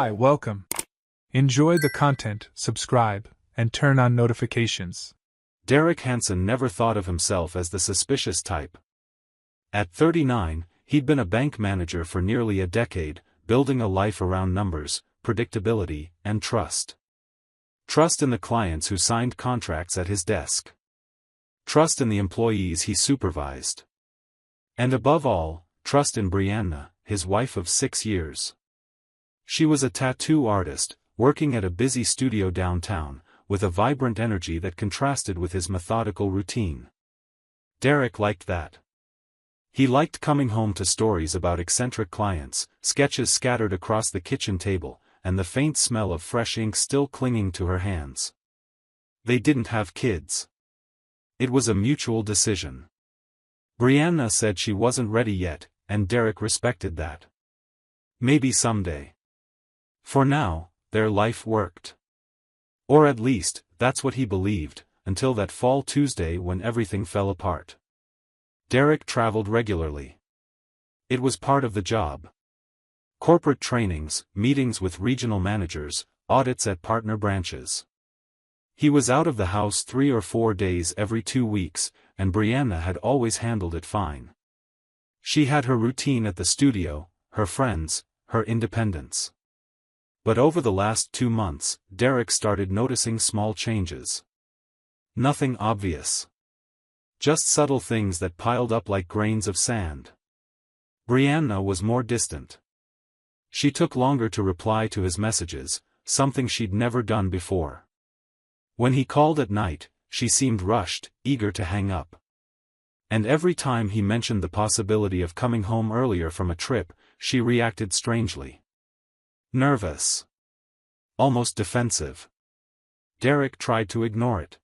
Hi, welcome. Enjoy the content, subscribe, and turn on notifications. Derek Hansen never thought of himself as the suspicious type. At 39, he'd been a bank manager for nearly a decade, building a life around numbers, predictability, and trust. Trust in the clients who signed contracts at his desk. Trust in the employees he supervised. And above all, trust in Brianna, his wife of 6 years. She was a tattoo artist, working at a busy studio downtown, with a vibrant energy that contrasted with his methodical routine. Derek liked that. He liked coming home to stories about eccentric clients, sketches scattered across the kitchen table, and the faint smell of fresh ink still clinging to her hands. They didn't have kids. It was a mutual decision. Brianna said she wasn't ready yet, and Derek respected that. Maybe someday. For now, their life worked. Or at least, that's what he believed, until that fall Tuesday when everything fell apart. Derek traveled regularly. It was part of the job. Corporate trainings, meetings with regional managers, audits at partner branches. He was out of the house 3 or 4 days every 2 weeks, and Brianna had always handled it fine. She had her routine at the studio, her friends, her independence. But over the last 2 months, Derek started noticing small changes. Nothing obvious. Just subtle things that piled up like grains of sand. Brianna was more distant. She took longer to reply to his messages, something she'd never done before. When he called at night, she seemed rushed, eager to hang up. And every time he mentioned the possibility of coming home earlier from a trip, she reacted strangely. Nervous. Almost defensive. Derek tried to ignore it.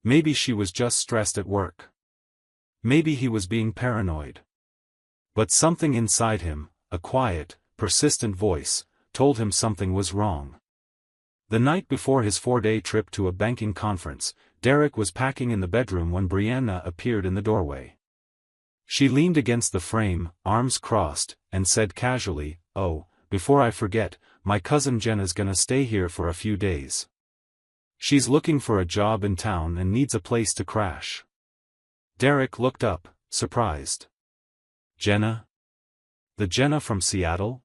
Maybe she was just stressed at work. Maybe he was being paranoid. But something inside him, a quiet, persistent voice, told him something was wrong. The night before his 4-day trip to a banking conference, Derek was packing in the bedroom when Brianna appeared in the doorway. She leaned against the frame, arms crossed, and said casually, "Oh, before I forget, my cousin Jenna's gonna stay here for a few days. She's looking for a job in town and needs a place to crash." Derek looked up, surprised. Jenna? The Jenna from Seattle?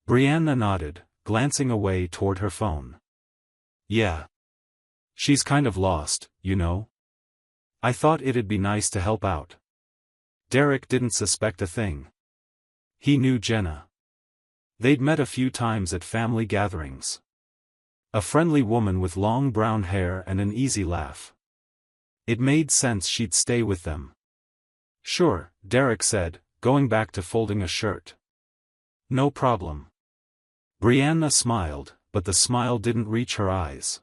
Brianna nodded, glancing away toward her phone. Yeah. She's kind of lost, you know. I thought it'd be nice to help out. Derek didn't suspect a thing. He knew Jenna. They'd met a few times at family gatherings. A friendly woman with long brown hair and an easy laugh. It made sense she'd stay with them. Sure, Derek said, going back to folding a shirt. No problem. Brianna smiled, but the smile didn't reach her eyes.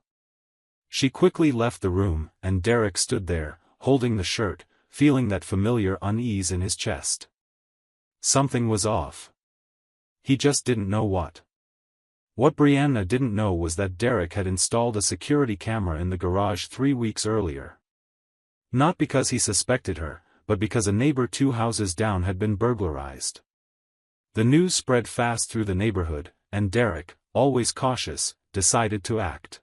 She quickly left the room, and Derek stood there, holding the shirt, feeling that familiar unease in his chest. Something was off. He just didn't know what. What Brianna didn't know was that Derek had installed a security camera in the garage 3 weeks earlier. Not because he suspected her, but because a neighbor 2 houses down had been burglarized. The news spread fast through the neighborhood, and Derek, always cautious, decided to act.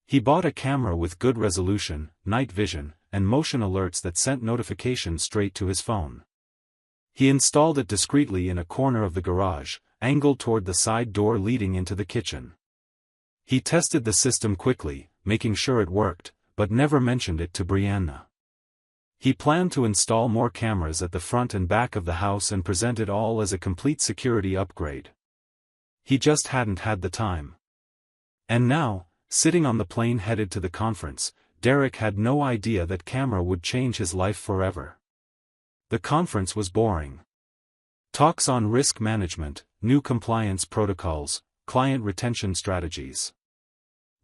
He bought a camera with good resolution, night vision, and motion alerts that sent notifications straight to his phone. He installed it discreetly in a corner of the garage, angled toward the side door leading into the kitchen. He tested the system quickly, making sure it worked, but never mentioned it to Brianna. He planned to install more cameras at the front and back of the house and present it all as a complete security upgrade. He just hadn't had the time. And now, sitting on the plane headed to the conference, Derek had no idea that camera would change his life forever. The conference was boring. Talks on risk management, new compliance protocols, client retention strategies.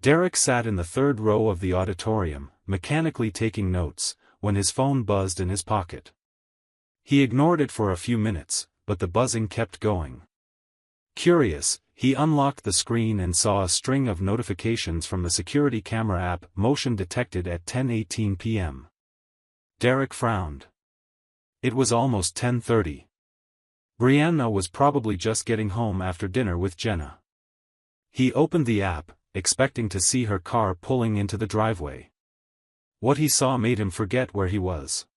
Derek sat in the 3rd row of the auditorium, mechanically taking notes, when his phone buzzed in his pocket. He ignored it for a few minutes, but the buzzing kept going. Curious, he unlocked the screen and saw a string of notifications from the security camera app, motion detected at 10:18 p.m. Derek frowned. It was almost 10:30. Brianna was probably just getting home after dinner with Jenna. He opened the app, expecting to see her car pulling into the driveway. What he saw made him forget where he was.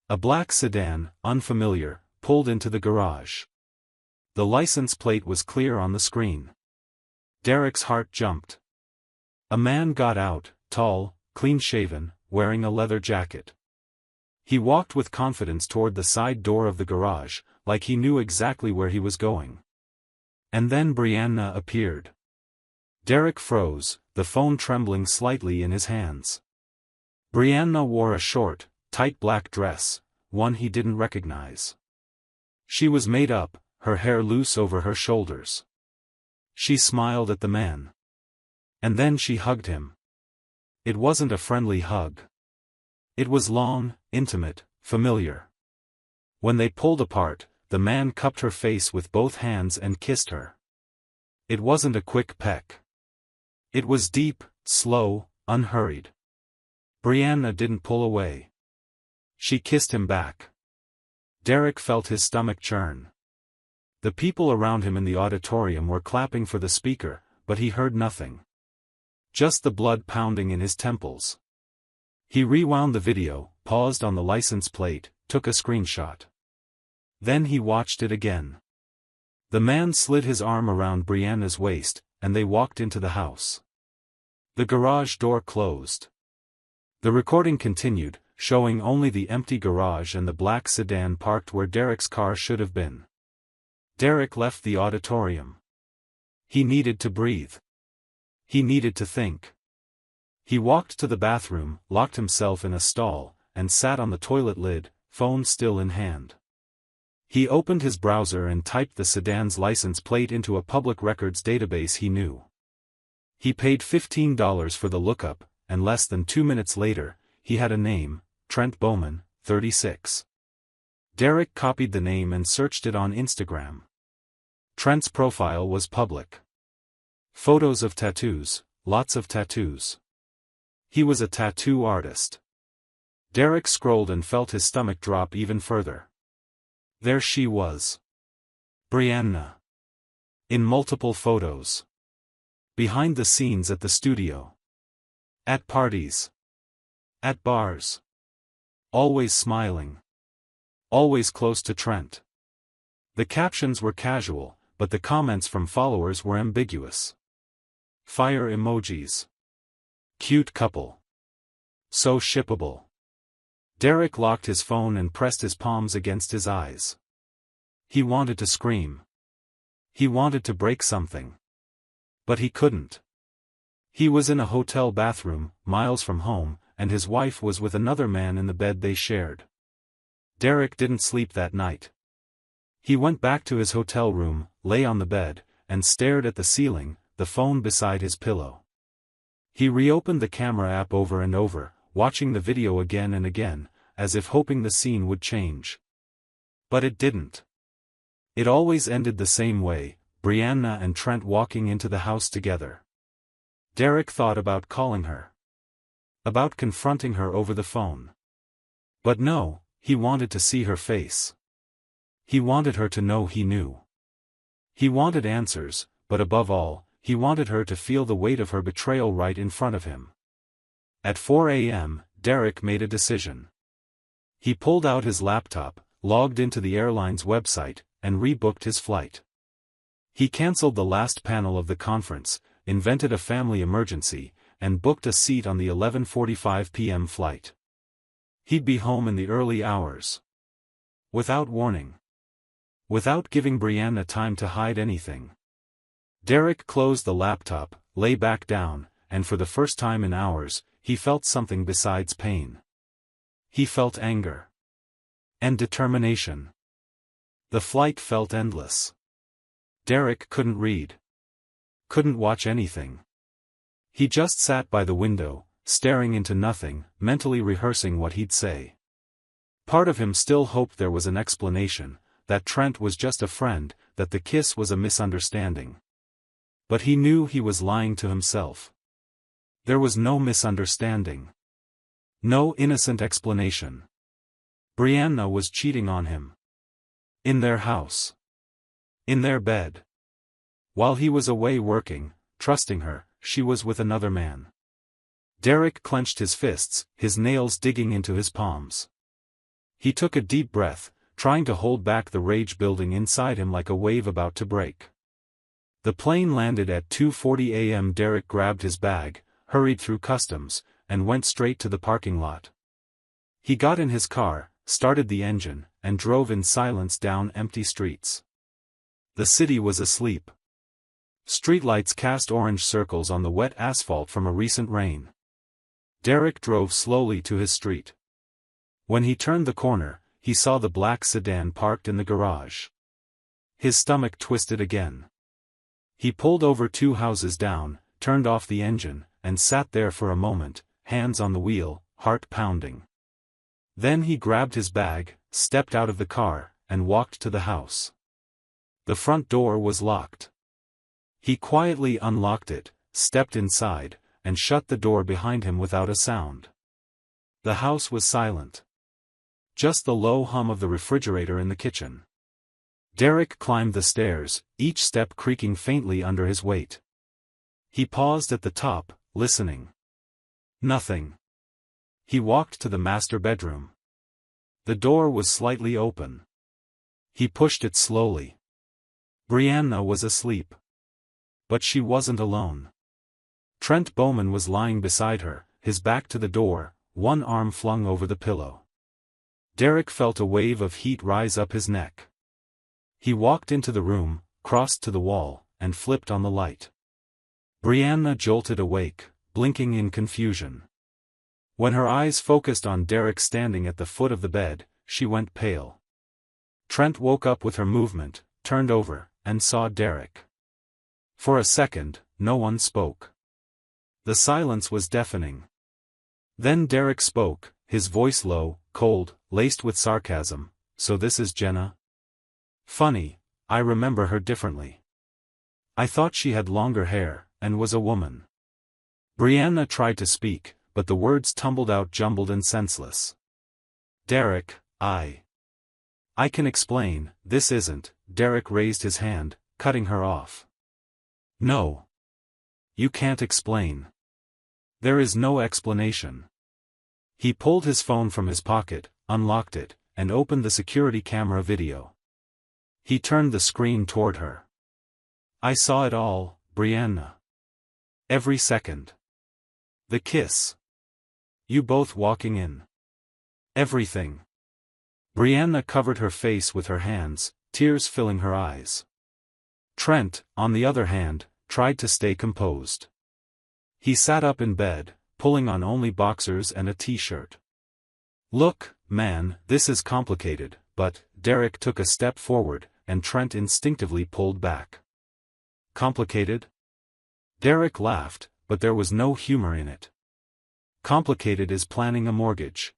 A black sedan, unfamiliar, pulled into the garage. The license plate was clear on the screen. Derek's heart jumped. A man got out, tall, clean-shaven, wearing a leather jacket. He walked with confidence toward the side door of the garage, like he knew exactly where he was going. And then Brianna appeared. Derek froze, the phone trembling slightly in his hands. Brianna wore a short, tight black dress, one he didn't recognize. She was made up, her hair loose over her shoulders. She smiled at the man. And then she hugged him. It wasn't a friendly hug. It was long, intimate, familiar. When they pulled apart, the man cupped her face with both hands and kissed her. It wasn't a quick peck. It was deep, slow, unhurried. Brianna didn't pull away. She kissed him back. Derek felt his stomach churn. The people around him in the auditorium were clapping for the speaker, but he heard nothing. Just the blood pounding in his temples. He rewound the video, paused on the license plate, took a screenshot. Then he watched it again. The man slid his arm around Brianna's waist, and they walked into the house. The garage door closed. The recording continued, showing only the empty garage and the black sedan parked where Derek's car should have been. Derek left the auditorium. He needed to breathe. He needed to think. He walked to the bathroom, locked himself in a stall, and sat on the toilet lid, phone still in hand. He opened his browser and typed the sedan's license plate into a public records database he knew. He paid $15 for the lookup, and less than 2 minutes later, he had a name, Trent Bowman, 36. Derek copied the name and searched it on Instagram. Trent's profile was public. Photos of tattoos, lots of tattoos. He was a tattoo artist. Derek scrolled and felt his stomach drop even further. There she was. Brianna. In multiple photos. Behind the scenes at the studio. At parties. At bars. Always smiling. Always close to Trent. The captions were casual, but the comments from followers were ambiguous. Fire emojis. Cute couple. So shippable. Derek locked his phone and pressed his palms against his eyes. He wanted to scream. He wanted to break something. But he couldn't. He was in a hotel bathroom, miles from home, and his wife was with another man in the bed they shared. Derek didn't sleep that night. He went back to his hotel room, lay on the bed, and stared at the ceiling, the phone beside his pillow. He reopened the camera app over and over, watching the video again and again, as if hoping the scene would change. But it didn't. It always ended the same way, Brianna and Trent walking into the house together. Derek thought about calling her. About confronting her over the phone. But no, he wanted to see her face. He wanted her to know he knew. He wanted answers, but above all, he wanted her to feel the weight of her betrayal right in front of him. At 4 a.m., Derek made a decision. He pulled out his laptop, logged into the airline's website, and rebooked his flight. He canceled the last panel of the conference, invented a family emergency, and booked a seat on the 11:45 p.m. flight. He'd be home in the early hours. Without warning. Without giving Brianna time to hide anything. Derek closed the laptop, lay back down, and for the first time in hours, he felt something besides pain. He felt anger. And determination. The flight felt endless. Derek couldn't read. Couldn't watch anything. He just sat by the window, staring into nothing, mentally rehearsing what he'd say. Part of him still hoped there was an explanation, that Trent was just a friend, that the kiss was a misunderstanding. But he knew he was lying to himself. There was no misunderstanding. No innocent explanation. Brianna was cheating on him. In their house. In their bed. While he was away working, trusting her, she was with another man. Derek clenched his fists, his nails digging into his palms. He took a deep breath, trying to hold back the rage building inside him like a wave about to break. The plane landed at 2:40 a.m. Derek grabbed his bag, hurried through customs, and went straight to the parking lot. He got in his car, started the engine, and drove in silence down empty streets. The city was asleep. Streetlights cast orange circles on the wet asphalt from a recent rain. Derek drove slowly to his street. When he turned the corner, he saw the black sedan parked in the garage. His stomach twisted again. He pulled over 2 houses down, turned off the engine, and sat there for a moment, hands on the wheel, heart pounding. Then he grabbed his bag, stepped out of the car, and walked to the house. The front door was locked. He quietly unlocked it, stepped inside, and shut the door behind him without a sound. The house was silent. Just the low hum of the refrigerator in the kitchen. Derek climbed the stairs, each step creaking faintly under his weight. He paused at the top, listening. Nothing. He walked to the master bedroom. The door was slightly open. He pushed it slowly. Brianna was asleep. But she wasn't alone. Trent Bowman was lying beside her, his back to the door, one arm flung over the pillow. Derek felt a wave of heat rise up his neck. He walked into the room, crossed to the wall, and flipped on the light. Brianna jolted awake, blinking in confusion. When her eyes focused on Derek standing at the foot of the bed, she went pale. Trent woke up with her movement, turned over, and saw Derek. For a second, no one spoke. The silence was deafening. Then Derek spoke, his voice low, cold, laced with sarcasm. "So this is Jenna? Funny, I remember her differently. I thought she had longer hair, and was a woman." Brianna tried to speak, but the words tumbled out jumbled and senseless. "Derek, I can explain, this isn't," Derek raised his hand, cutting her off. "No. You can't explain. There is no explanation." He pulled his phone from his pocket, unlocked it, and opened the security camera video. He turned the screen toward her. "I saw it all, Brianna. Every second. The kiss. You both walking in. Everything." Brianna covered her face with her hands, tears filling her eyes. Trent, on the other hand, tried to stay composed. He sat up in bed, pulling on only boxers and a t-shirt. "Look, man, this is complicated," but Derek took a step forward, and Trent instinctively pulled back. "Complicated?" Derek laughed, but there was no humor in it. "Complicated is planning a mortgage.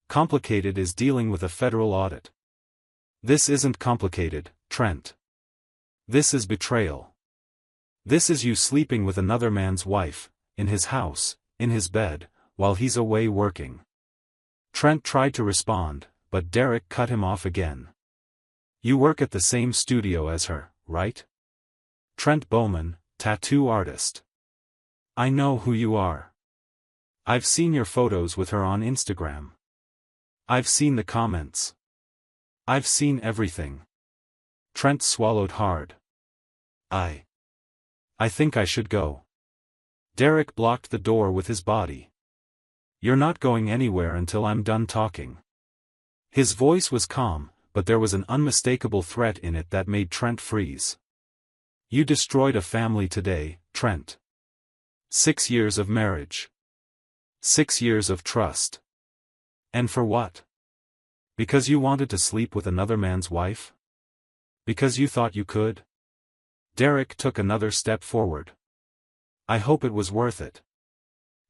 Complicated is dealing with a federal audit. This isn't complicated, Trent. This is betrayal. This is you sleeping with another man's wife, in his house, in his bed, while he's away working." Trent tried to respond, but Derek cut him off again. "You work at the same studio as her, right? Trent Bowman, tattoo artist. I know who you are. I've seen your photos with her on Instagram. I've seen the comments. I've seen everything." Trent swallowed hard. I think I should go." Derek blocked the door with his body. "You're not going anywhere until I'm done talking." His voice was calm, but there was an unmistakable threat in it that made Trent freeze. "You destroyed a family today, Trent. 6 years of marriage. 6 years of trust. And for what? Because you wanted to sleep with another man's wife? Because you thought you could?" Derek took another step forward. "I hope it was worth it.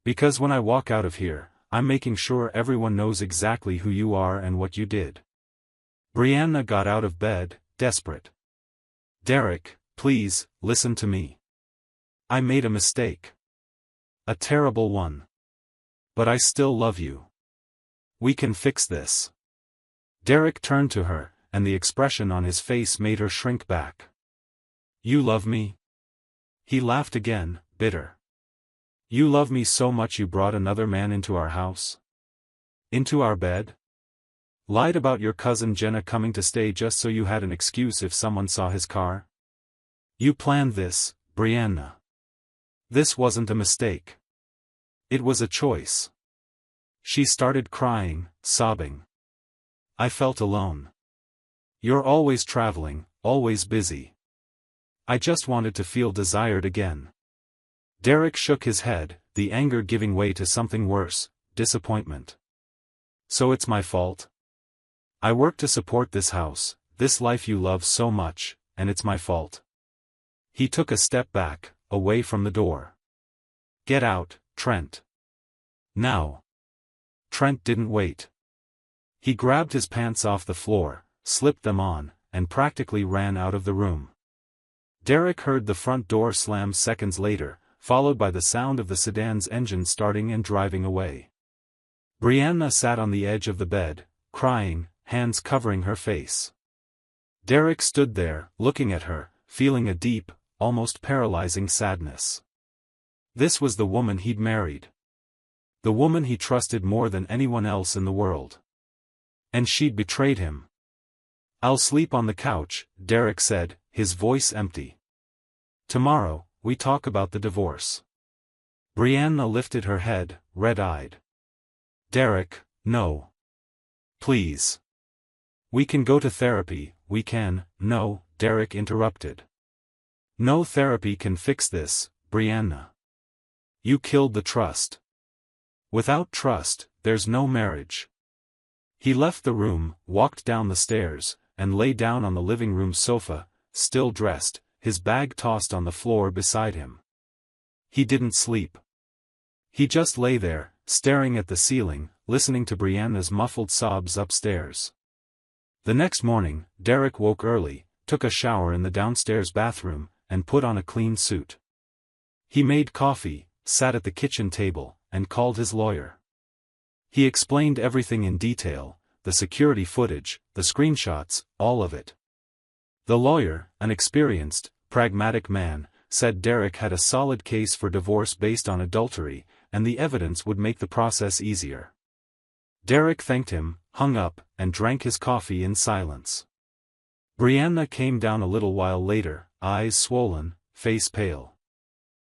Because when I walk out of here, I'm making sure everyone knows exactly who you are and what you did." Brianna got out of bed, desperate. "Derek, please, listen to me. I made a mistake. A terrible one. But I still love you. We can fix this." Derek turned to her, and the expression on his face made her shrink back. You love me? He laughed again, bitter. You love me so much you brought another man into our house? Into our bed? Lied about your cousin Jenna coming to stay just so you had an excuse if someone saw his car? You planned this, Brianna. This wasn't a mistake. It was a choice. She started crying, sobbing. I felt alone. You're always traveling, always busy. I just wanted to feel desired again. Derek shook his head, the anger giving way to something worse, disappointment. So it's my fault? I work to support this house, this life you love so much, and it's my fault. He took a step back, away from the door. Get out, Trent. Now. Trent didn't wait. He grabbed his pants off the floor, slipped them on, and practically ran out of the room. Derek heard the front door slam seconds later, followed by the sound of the sedan's engine starting and driving away. Brianna sat on the edge of the bed, crying, hands covering her face. Derek stood there, looking at her, feeling a deep, almost paralyzing sadness. This was the woman he'd married. The woman he trusted more than anyone else in the world. And she'd betrayed him. I'll sleep on the couch, Derek said, his voice empty. Tomorrow, we talk about the divorce. Brianna lifted her head, red-eyed. Derek, no. Please. We can go to therapy, we can. No, Derek interrupted. No therapy can fix this, Brianna. You killed the trust. Without trust, there's no marriage. He left the room, walked down the stairs, and lay down on the living room sofa, still dressed, his bag tossed on the floor beside him. He didn't sleep. He just lay there, staring at the ceiling, listening to Brianna's muffled sobs upstairs. The next morning, Derek woke early, took a shower in the downstairs bathroom, and put on a clean suit. He made coffee, sat at the kitchen table, and called his lawyer. He explained everything in detail, the security footage, the screenshots, all of it. The lawyer, an experienced, pragmatic man, said Derek had a solid case for divorce based on adultery, and the evidence would make the process easier. Derek thanked him, hung up, and drank his coffee in silence. Brianna came down a little while later, eyes swollen, face pale.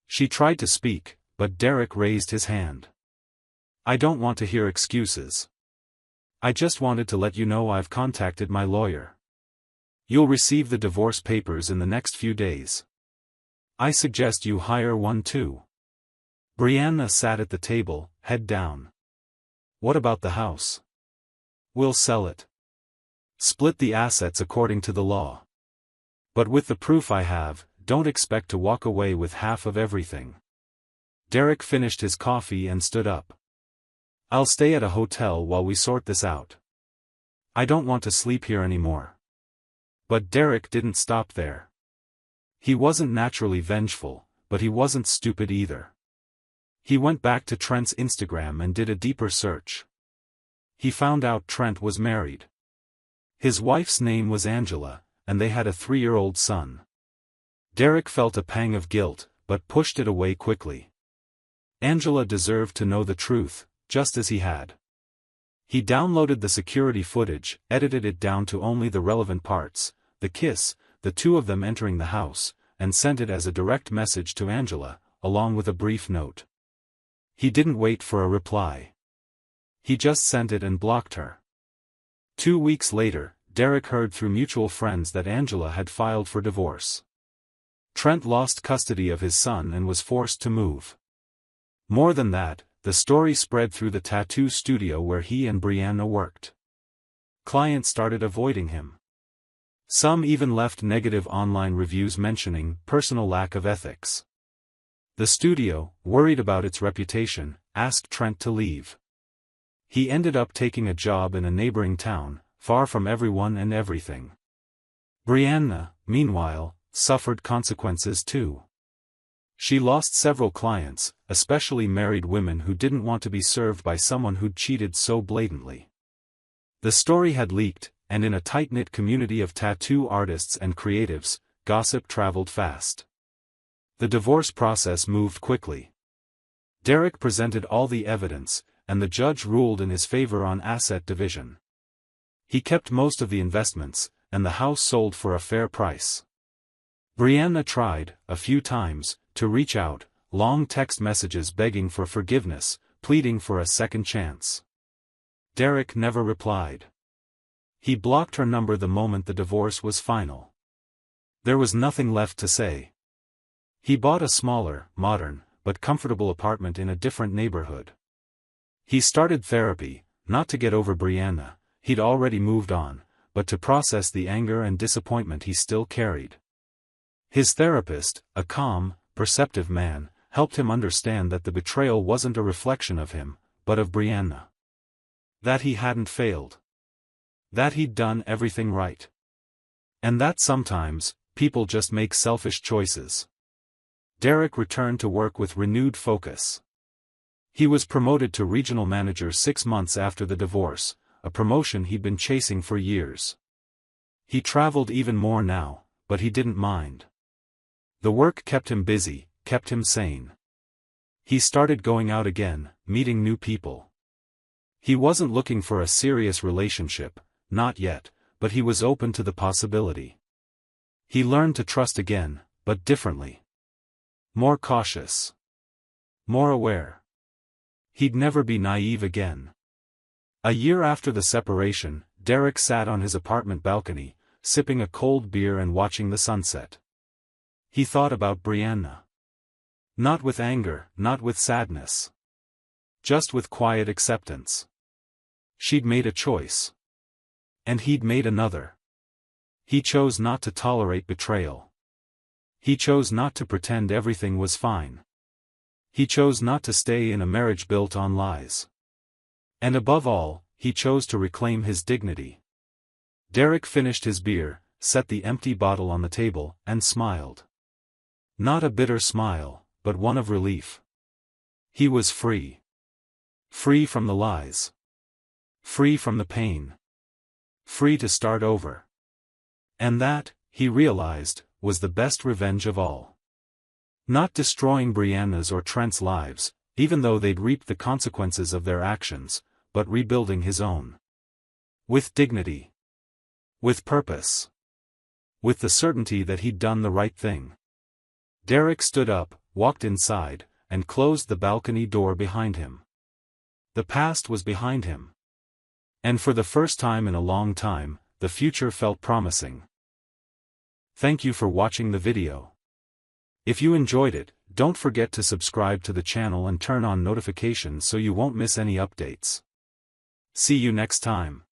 She tried to speak, but Derek raised his hand. I don't want to hear excuses. I just wanted to let you know I've contacted my lawyer. You'll receive the divorce papers in the next few days. I suggest you hire one too. Brianna sat at the table, head down. What about the house? We'll sell it. Split the assets according to the law. But with the proof I have, don't expect to walk away with half of everything. Derek finished his coffee and stood up. I'll stay at a hotel while we sort this out. I don't want to sleep here anymore. But Derek didn't stop there. He wasn't naturally vengeful, but he wasn't stupid either. He went back to Trent's Instagram and did a deeper search. He found out Trent was married. His wife's name was Angela, and they had a 3-year-old son. Derek felt a pang of guilt, but pushed it away quickly. Angela deserved to know the truth, just as he had. He downloaded the security footage, edited it down to only the relevant parts, the kiss, the two of them entering the house, and sent it as a direct message to Angela, along with a brief note. He didn't wait for a reply. He just sent it and blocked her. 2 weeks later, Derek heard through mutual friends that Angela had filed for divorce. Trent lost custody of his son and was forced to move. More than that, the story spread through the tattoo studio where he and Brianna worked. Clients started avoiding him. Some even left negative online reviews mentioning personal lack of ethics. The studio, worried about its reputation, asked Trent to leave. He ended up taking a job in a neighboring town, far from everyone and everything. Brianna, meanwhile, suffered consequences too. She lost several clients, especially married women who didn't want to be served by someone who'd cheated so blatantly. The story had leaked, and in a tight-knit community of tattoo artists and creatives, gossip traveled fast. The divorce process moved quickly. Derek presented all the evidence, and the judge ruled in his favor on asset division. He kept most of the investments, and the house sold for a fair price. Brianna tried, a few times, to reach out, long text messages begging for forgiveness, pleading for a second chance. Derek never replied. He blocked her number the moment the divorce was final. There was nothing left to say. He bought a smaller, modern, but comfortable apartment in a different neighborhood. He started therapy, not to get over Brianna, he'd already moved on, but to process the anger and disappointment he still carried. His therapist, a calm, perceptive man, helped him understand that the betrayal wasn't a reflection of him, but of Brianna. That he hadn't failed. That he'd done everything right. And that sometimes, people just make selfish choices. Derek returned to work with renewed focus. He was promoted to regional manager 6 months after the divorce, a promotion he'd been chasing for years. He traveled even more now, but he didn't mind. The work kept him busy, kept him sane. He started going out again, meeting new people. He wasn't looking for a serious relationship, not yet, but he was open to the possibility. He learned to trust again, but differently. More cautious. More aware. He'd never be naive again. A year after the separation, Derek sat on his apartment balcony, sipping a cold beer and watching the sunset. He thought about Brianna. Not with anger, not with sadness. Just with quiet acceptance. She'd made a choice. And he'd made another. He chose not to tolerate betrayal. He chose not to pretend everything was fine. He chose not to stay in a marriage built on lies. And above all, he chose to reclaim his dignity. Derek finished his beer, set the empty bottle on the table, and smiled. Not a bitter smile, but one of relief. He was free. Free from the lies. Free from the pain. Free to start over. And that, he realized, was the best revenge of all. Not destroying Brianna's or Trent's lives, even though they'd reaped the consequences of their actions, but rebuilding his own. With dignity. With purpose. With the certainty that he'd done the right thing. Derek stood up, walked inside, and closed the balcony door behind him. The past was behind him. And for the first time in a long time, the future felt promising. Thank you for watching the video. If you enjoyed it, don't forget to subscribe to the channel and turn on notifications so you won't miss any updates. See you next time.